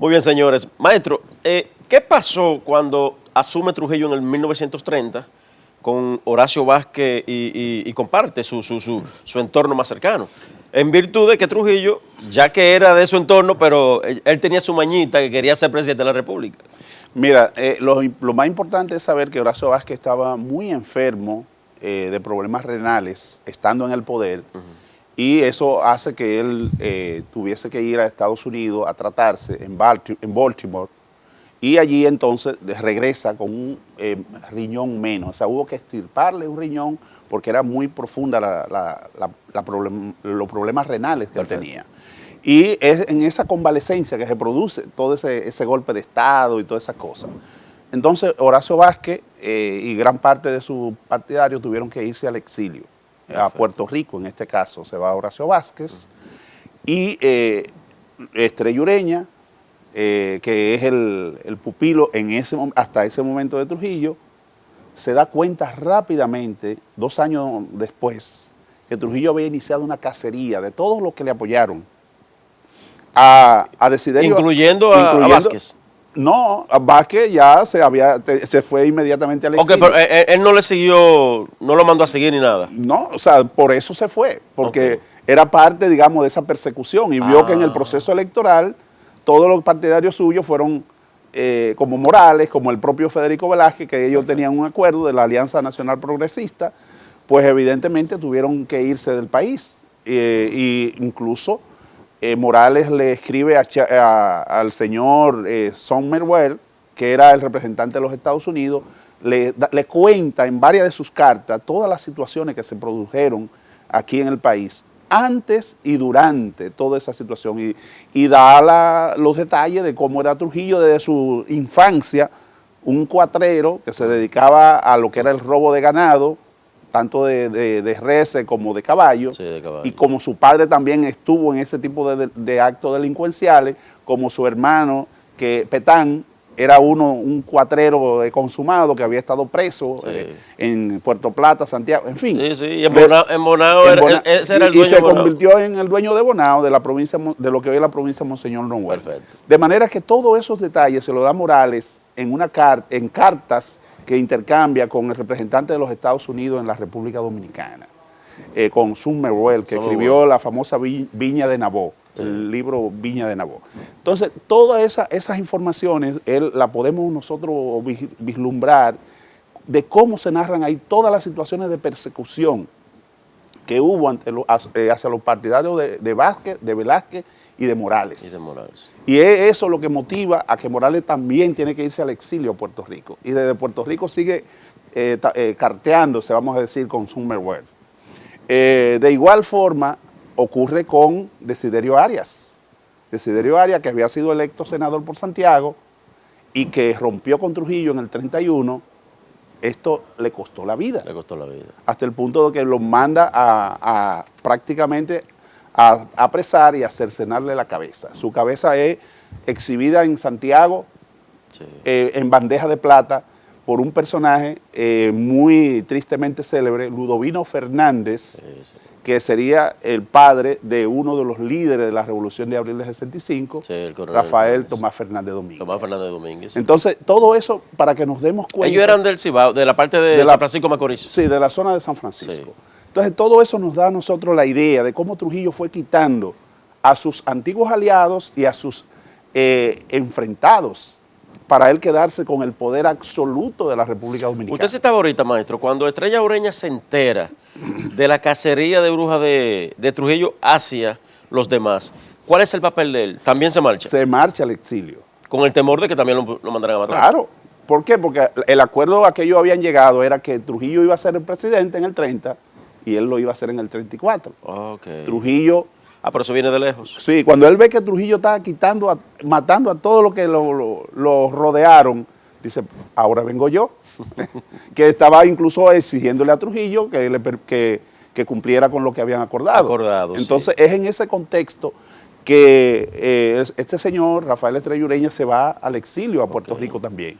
Muy bien, señores. Maestro, ¿qué pasó cuando asume Trujillo en el 1930 con Horacio Vázquez y comparte su entorno más cercano? En virtud de que Trujillo, ya que era de su entorno, pero él tenía su mañita que quería ser presidente de la República. Mira, lo más importante es saber que Horacio Vázquez estaba muy enfermo de problemas renales estando en el poder. Y eso hace que él tuviese que ir a Estados Unidos a tratarse en Baltimore, y allí entonces regresa con un riñón menos. O sea, hubo que extirparle un riñón porque era muy profunda los problemas renales que él tenía. Y es en esa convalecencia que se produce todo ese golpe de Estado y todas esas cosas. Entonces Horacio Vázquez y gran parte de sus partidarios tuvieron que irse al exilio. A Puerto Rico, en este caso, se va Horacio Vázquez y Estrella Ureña, que es el pupilo hasta ese momento de Trujillo, se da cuenta rápidamente, 2 años después, que Trujillo había iniciado una cacería de todos los que le apoyaron a Desiderio. Incluyendo a Vázquez. No, Vázquez ya se fue inmediatamente al exilio. Ok, pero él no le siguió, no lo mandó a seguir ni nada. No, o sea, por eso se fue, porque era parte, digamos, de esa persecución y vio que en el proceso electoral todos los partidarios suyos fueron como Morales, como el propio Federico Velázquez, que ellos tenían un acuerdo de la Alianza Nacional Progresista, pues evidentemente tuvieron que irse del país. Y incluso Morales le escribe al señor Sommerwell, que era el representante de los Estados Unidos, le cuenta en varias de sus cartas todas las situaciones que se produjeron aquí en el país, antes y durante toda esa situación, y da los detalles de cómo era Trujillo desde su infancia, un cuatrero que se dedicaba a lo que era el robo de ganado, tanto de reses como de caballos, sí, y como su padre también estuvo en ese tipo de actos delincuenciales, como su hermano, que Petán era un cuatrero consumado que había estado preso en Puerto Plata, Santiago, en fin. Sí, sí, y en Bonao ese era el dueño. Y se convirtió en el dueño de Bonao, de la provincia, de lo que hoy es la provincia de Monseñor Noel. Perfecto. De manera que todos esos detalles se los da Morales en cartas que intercambia con el representante de los Estados Unidos en la República Dominicana, con Sommerwell, que escribió la famosa Viña de Nabó, el libro Viña de Nabó. Entonces, todas esas informaciones la podemos nosotros vislumbrar de cómo se narran ahí todas las situaciones de persecución que hubo hacia los partidarios de Vázquez, de Velázquez y de Morales. Y es eso lo que motiva a que Morales también tiene que irse al exilio a Puerto Rico. Y desde Puerto Rico sigue carteándose, vamos a decir, con Sommerwell. De igual forma ocurre con Desiderio Arias. Desiderio Arias, que había sido electo senador por Santiago y que rompió con Trujillo en el 31, esto le costó la vida. Le costó la vida. Hasta el punto de que lo manda prácticamente a apresar y a cercenarle la cabeza. Su cabeza es exhibida en Santiago, en bandeja de plata, por un personaje muy tristemente célebre, Ludovino Fernández, que sería el padre de uno de los líderes de la Revolución de Abril del 65, Rafael Tomás Fernández Domínguez. Tomás Fernández Domínguez. Entonces, todo eso para que nos demos cuenta. Ellos eran del Cibao, de la parte de San Francisco Macorís. Sí, de la zona de San Francisco. Entonces, todo eso nos da a nosotros la idea de cómo Trujillo fue quitando a sus antiguos aliados y a sus enfrentados para él quedarse con el poder absoluto de la República Dominicana. Usted citaba ahorita, maestro, cuando Estrella Ureña se entera de la cacería de brujas de Trujillo hacia los demás, ¿cuál es el papel de él? ¿También se marcha? Se marcha al exilio. Con el temor de que también lo mandaran a matar. Claro. ¿Por qué? Porque el acuerdo a que ellos habían llegado era que Trujillo iba a ser el presidente en el 30 y él lo iba a hacer en el 34. Trujillo... pero eso viene de lejos. Sí, cuando él ve que Trujillo estaba matando a todos los que lo rodearon, dice, ahora vengo yo. Que estaba incluso exigiéndole a Trujillo que cumpliera con lo que habían acordado. Entonces es en ese contexto que este señor, Rafael Estrella Ureña, se va al exilio a Puerto Rico también.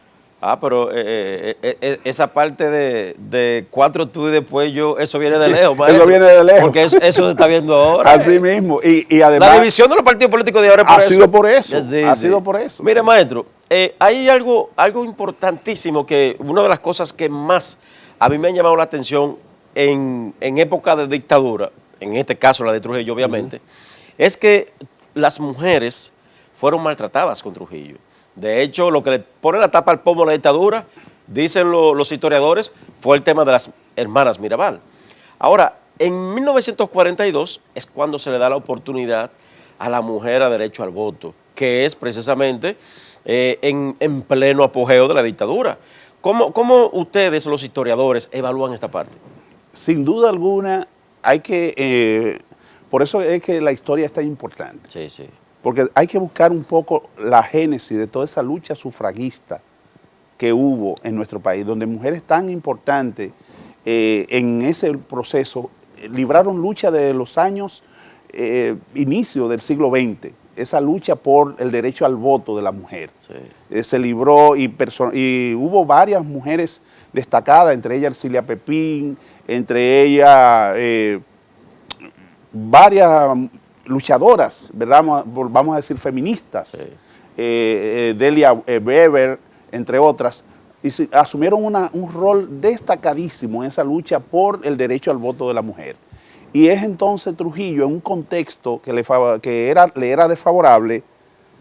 Pero esa parte de 4 tú y después yo, eso viene de lejos, maestro. Eso viene de lejos. Porque eso se está viendo ahora. Así mismo. Y además, la división de los partidos políticos de ahora es por ha eso. sido por eso. Sí, ha sí. sido por eso. Mire, maestro, hay algo importantísimo que una de las cosas que más a mí me han llamado la atención en época de dictadura, en este caso la de Trujillo obviamente, es que las mujeres fueron maltratadas con Trujillo. De hecho, lo que le pone la tapa al pomo a la dictadura, dicen los historiadores, fue el tema de las hermanas Mirabal. Ahora, en 1942 es cuando se le da la oportunidad a la mujer a derecho al voto, que es precisamente en pleno apogeo de la dictadura. ¿Cómo ustedes, los historiadores, evalúan esta parte? Sin duda alguna, hay que... por eso es que la historia es tan importante. Sí, sí. Porque hay que buscar un poco la génesis de toda esa lucha sufragista que hubo en nuestro país, donde mujeres tan importantes en ese proceso libraron lucha de los años inicio del siglo XX, esa lucha por el derecho al voto de la mujer. Sí. Se libró y hubo varias mujeres destacadas, entre ellas Ercilia Pepín, entre ellas varias luchadoras, ¿verdad? Vamos a decir feministas, sí. Delia Weber, entre otras, y asumieron un rol destacadísimo en esa lucha por el derecho al voto de la mujer. Y es entonces Trujillo, en un contexto que le era desfavorable,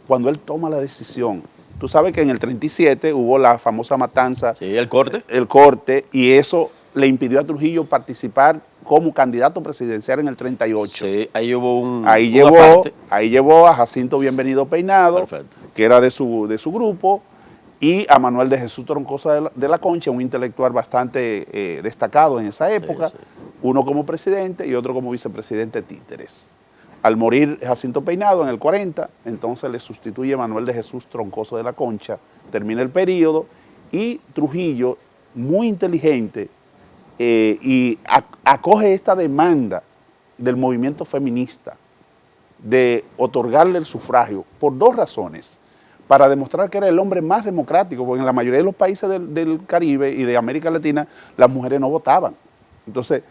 cuando él toma la decisión. Tú sabes que en el 37 hubo la famosa matanza. Sí, el corte. El corte, y eso le impidió a Trujillo participar como candidato presidencial en el 38. Sí, ahí hubo ahí llevó a Jacinto Bienvenido Peinado, perfecto, que era de su grupo, y a Manuel de Jesús Troncoso de la Concha, un intelectual bastante destacado en esa época, sí, sí. Uno como presidente y otro como vicepresidente títeres. Al morir Jacinto Peinado en el 40, entonces le sustituye Manuel de Jesús Troncoso de la Concha, termina el periodo, y Trujillo, muy inteligente, y acoge esta demanda del movimiento feminista de otorgarle el sufragio por 2 razones. Para demostrar que era el hombre más democrático, porque en la mayoría de los países del Caribe y de América Latina las mujeres no votaban. Entonces,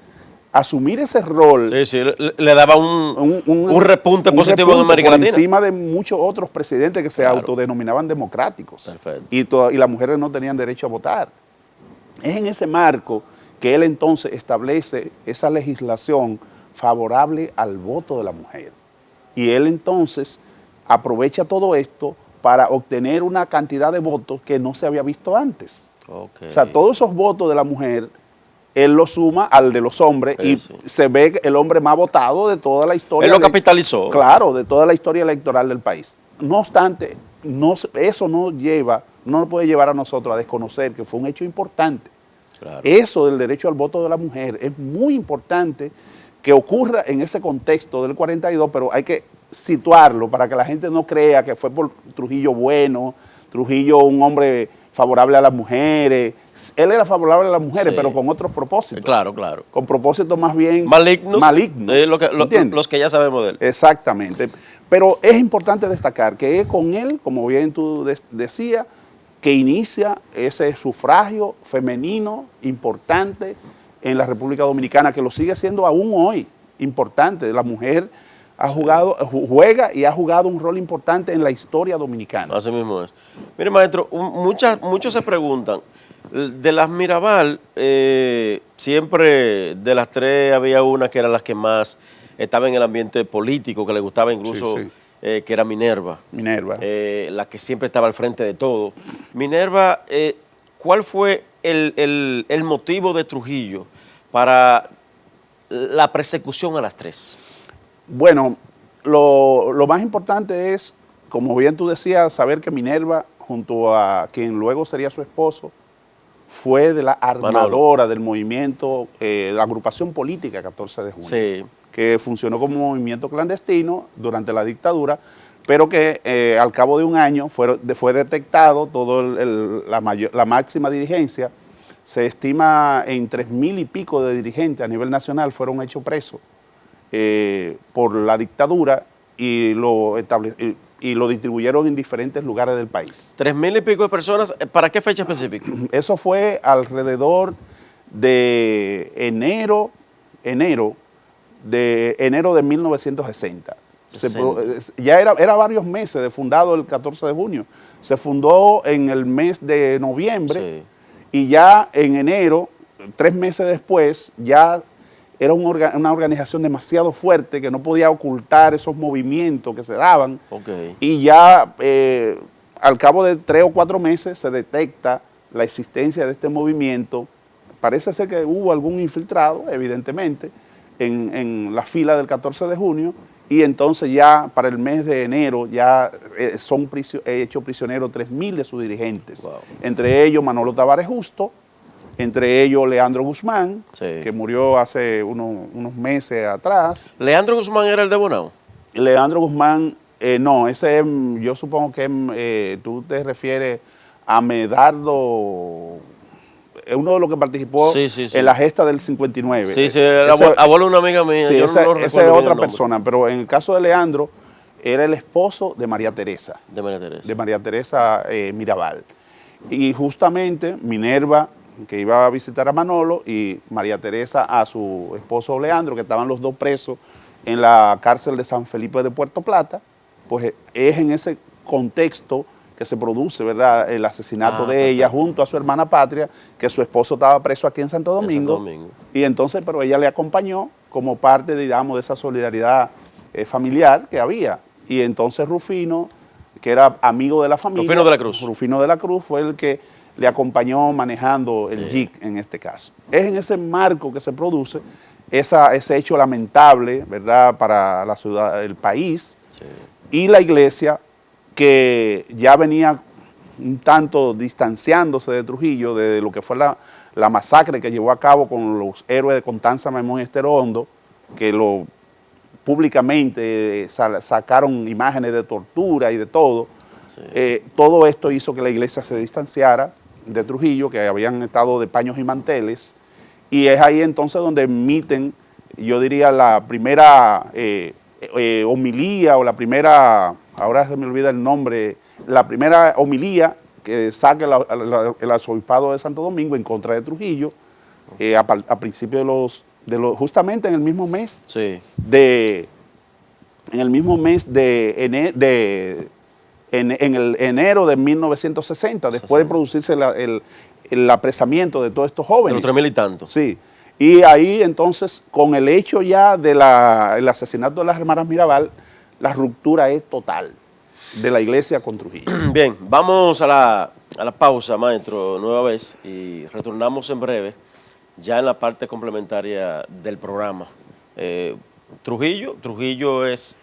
asumir ese rol... Sí, sí, le daba un repunte positivo en América Latina. Encima de muchos otros presidentes que se autodenominaban democráticos. Perfecto. Y las mujeres no tenían derecho a votar. Es en ese marco que él entonces establece esa legislación favorable al voto de la mujer. Y él entonces aprovecha todo esto para obtener una cantidad de votos que no se había visto antes. Okay. O sea, todos esos votos de la mujer, él los suma al de los hombres, sí, y sí, se ve el hombre más votado de toda la historia. Él lo capitalizó. Claro, de toda la historia electoral del país. No obstante, eso no nos puede llevar a nosotros a desconocer que fue un hecho importante. Claro. Eso del derecho al voto de la mujer es muy importante que ocurra en ese contexto del 42, pero hay que situarlo para que la gente no crea que fue por Trujillo bueno, Trujillo un hombre favorable a las mujeres. Él era favorable a las mujeres, sí, pero con otros propósitos. Claro, claro. Con propósitos más bien malignos. Los que ya sabemos de él. Exactamente. Pero es importante destacar que es con él, como bien tú decías, que inicia ese sufragio femenino importante en la República Dominicana, que lo sigue siendo aún hoy importante. La mujer juega y ha jugado un rol importante en la historia dominicana. Así mismo es. Mire, maestro, muchos se preguntan, de las Mirabal, siempre de las 3 había una que era las que más estaba en el ambiente político, que le gustaba incluso... Sí, sí. Que era Minerva. La que siempre estaba al frente de todo. Minerva, ¿cuál fue el motivo de Trujillo para la persecución a las 3? Bueno, lo más importante es, como bien tú decías, saber que Minerva, junto a quien luego sería su esposo, fue de la armadora del movimiento, la agrupación política 14 de junio. Sí. Que funcionó como movimiento clandestino durante la dictadura, pero que al cabo de un año fue detectado la máxima dirigencia. Se estima en 3.000 y pico de dirigentes a nivel nacional fueron hechos presos por la dictadura y y lo distribuyeron en diferentes lugares del país. 3.000 y pico de personas, ¿para qué fecha específica? Eso fue alrededor de enero de 1960. Ya era varios meses de fundado el 14 de junio. Se fundó en el mes de noviembre y ya en enero, 3 meses después, ya era una organización demasiado fuerte que no podía ocultar esos movimientos que se daban. Y ya al cabo de 3 o 4 meses se detecta la existencia de este movimiento. Parece ser que hubo algún infiltrado, evidentemente, en la fila del 14 de junio, y entonces ya para el mes de enero ya son hechos prisioneros 3.000 de sus dirigentes. Wow. Entre ellos Manolo Tavares Justo, entre ellos Leandro Guzmán, que murió hace unos meses atrás. ¿Leandro Guzmán era el de Bonao? Leandro Guzmán, no, ese es, yo supongo que tú te refieres a Medardo, es uno de los que participó en la gesta del 59. Sí, era abuelo de una amiga mía. Sí, yo esa no es otra persona, pero en el caso de Leandro, era el esposo de María Teresa. De María Teresa. De María Teresa Mirabal. Y justamente Minerva, que iba a visitar a Manolo, y María Teresa a su esposo Leandro, que estaban los dos presos en la cárcel de San Felipe de Puerto Plata, pues es en ese contexto que se produce, ¿verdad?, el asesinato de ella junto a su hermana Patria, que su esposo estaba preso aquí en Santo Domingo. Y entonces, pero ella le acompañó como parte, digamos, de esa solidaridad familiar que había. Y entonces Rufino, que era amigo de la familia. Rufino de la Cruz. Rufino de la Cruz fue el que le acompañó manejando el JIC en este caso. Es en ese marco que se produce ese hecho lamentable, ¿verdad?, para la ciudad, el país y la iglesia, que ya venía un tanto distanciándose de Trujillo, de lo que fue la masacre que llevó a cabo con los héroes de Constanza, Memón y Estero Hondo, que públicamente sacaron imágenes de tortura y de todo. Todo esto hizo que la iglesia se distanciara de Trujillo, que habían estado de paños y manteles, y es ahí entonces donde emiten, yo diría, la primera homilía o la primera, ahora se me olvida el nombre, la primera homilía que saca el arzobispado de Santo Domingo en contra de Trujillo, a principios justamente en el mismo mes en el enero de 1960, después de producirse el apresamiento de todos estos jóvenes. De los 3.000 y tantos. Sí. Y ahí entonces, con el hecho ya del asesinato de las hermanas Mirabal, la ruptura es total de la iglesia con Trujillo. Bien, vamos a la pausa, maestro, nueva vez, y retornamos en breve, ya en la parte complementaria del programa. Trujillo es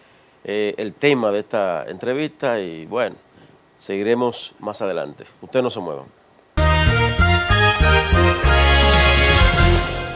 el tema de esta entrevista y bueno, seguiremos más adelante. Ustedes no se muevan.